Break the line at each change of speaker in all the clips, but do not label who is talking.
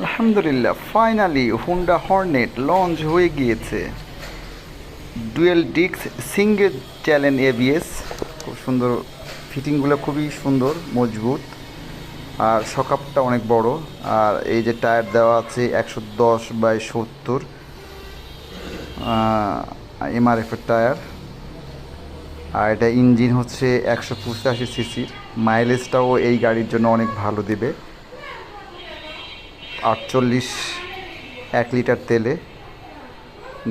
আলহামদুলিল্লাহ, finally Honda Hornet launch হয়ে গিয়েছে। Dual disc single channel ABS, খুব সুন্দর। ফিটিংগুলো খুবই সুন্দর, মজবুত, আর সকাপটা অনেক বড়। আর এই যে টায়ার দেওয়া আছে 110/70 এমআরএফের টায়ার। আর এটা ইঞ্জিন হচ্ছে 185 সিসির। মাইলেজটাও এই গাড়ির জন্য অনেক ভালো দেবে, 48 1 লিটার তেলে।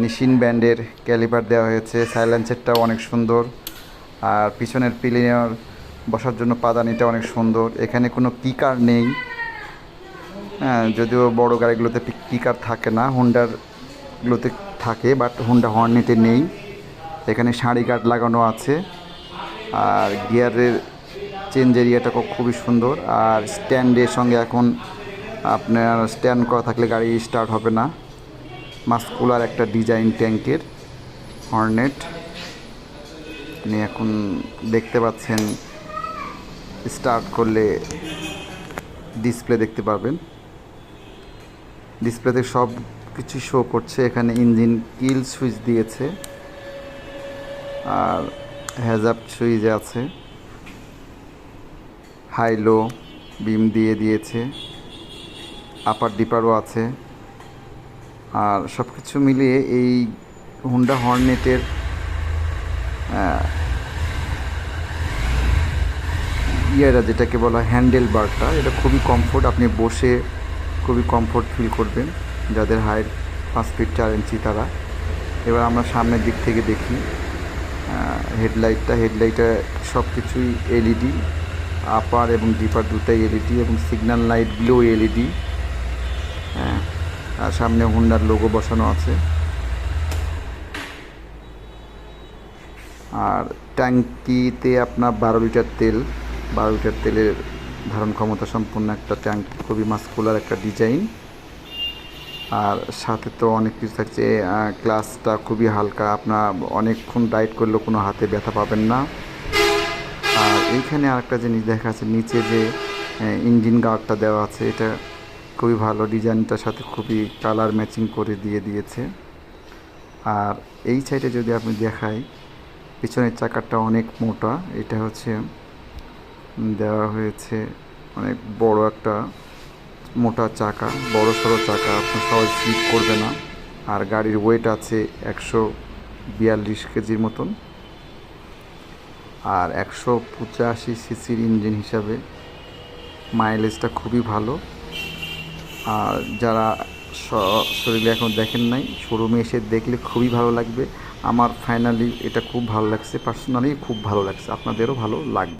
নিশিন ব্র্যান্ডের ক্যালিপার দেওয়া হয়েছে। সাইলেন্সারটাও অনেক সুন্দর, আর পিছনের পিলিয়ন বসার জন্য পাদানিটা অনেক সুন্দর। এখানে কোনো কিকার নেই, হ্যাঁ, যদিও বড় গাড়িগুলোতে কিকার থাকে না, হুন্ডারগুলোতে থাকে, বাট হুন্ডা হর্নেটে নেই। এখানে সাঁড়ি গার্ড লাগানো আছে, আর গিয়ারের চেঞ্জ এরিয়াটা খুবই সুন্দর। আর স্ট্যান্ডের সঙ্গে এখন আপনার স্ট্যান্ড করা থাকলে গাড়ি স্টার্ট হবে না। মাস্কুলার একটা ডিজাইন ট্যাঙ্কের হর্নেট আপনি এখন দেখতে পাচ্ছেন। স্টার্ট করলে ডিসপ্লে দেখতে পাবেন। ডিসপ্লেতে সব কিছু শো করছে। এখানে ইঞ্জিন কিল সুইচ দিয়েছে, আর হ্যাজাব সুইচ আছে, হাই লো বিম দিয়েছে, আপার ডিপারও আছে। আর সব কিছু মিলিয়ে এই হুন্ডা হর্নেটের যেটাকে বলা হ্যান্ডেল বারটা, এটা খুবই কমফোর্ট। আপনি বসে খুবই কমফোর্ট ফিল করবেন, যাদের হাইট 5 ফিট 4 ইঞ্চি তারা। এবার আমরা সামনের দিক থেকে দেখি হেডলাইটটা সব কিছুই এলইডি, আপার এবং ডিপার দুটাই এলইডি, এবং সিগন্যাল লাইটগুলো এলইডি। হ্যাঁ, আর সামনে হুন্ডার লোগো বসানো আছে। আর ট্যাঙ্কিতে আপনার 12 লিটার তেল, 12 লিটার তেলের ধারণ ক্ষমতা সম্পন্ন একটা ট্যাঙ্ক, খুবই মাস্কুলার একটা ডিজাইন। আর সাথে তো অনেক কিছু থাকছে। ক্লাসটা খুবই হালকা, আপনার অনেকক্ষণ রাইড করলেও কোনো হাতে ব্যথা পাবেন না। আর এইখানে আরেকটা জিনিস দেখা আছে, নিচে যে ইঞ্জিন গার্ডটা দেওয়া আছে, এটা খুবই ভালো। ডিজাইনটার সাথে খুবই কালার ম্যাচিং করে দিয়েছে। আর এই সাইডে যদি আপনি দেখাই, পিছনের চাকাটা অনেক মোটা। এটা হচ্ছে দেওয়া হয়েছে অনেক বড় একটা মোটা চাকা, বড় সড়ো চাকা, আপনার সহজ স্লিপ করবে না। আর গাড়ির ওয়েট আছে 142 কেজির মতন। আর 185 সিসির ইঞ্জিন হিসাবে মাইলেজটা খুবই ভালো। আর যারা শরীরে এখন দেখেন নাই, শোরুমে এসে দেখলে খুবই ভালো লাগবে। আমার ফাইনালি এটা খুব ভালো লাগছে, পার্সোনালি খুব ভালো লাগছে, আপনাদেরও ভালো লাগবে।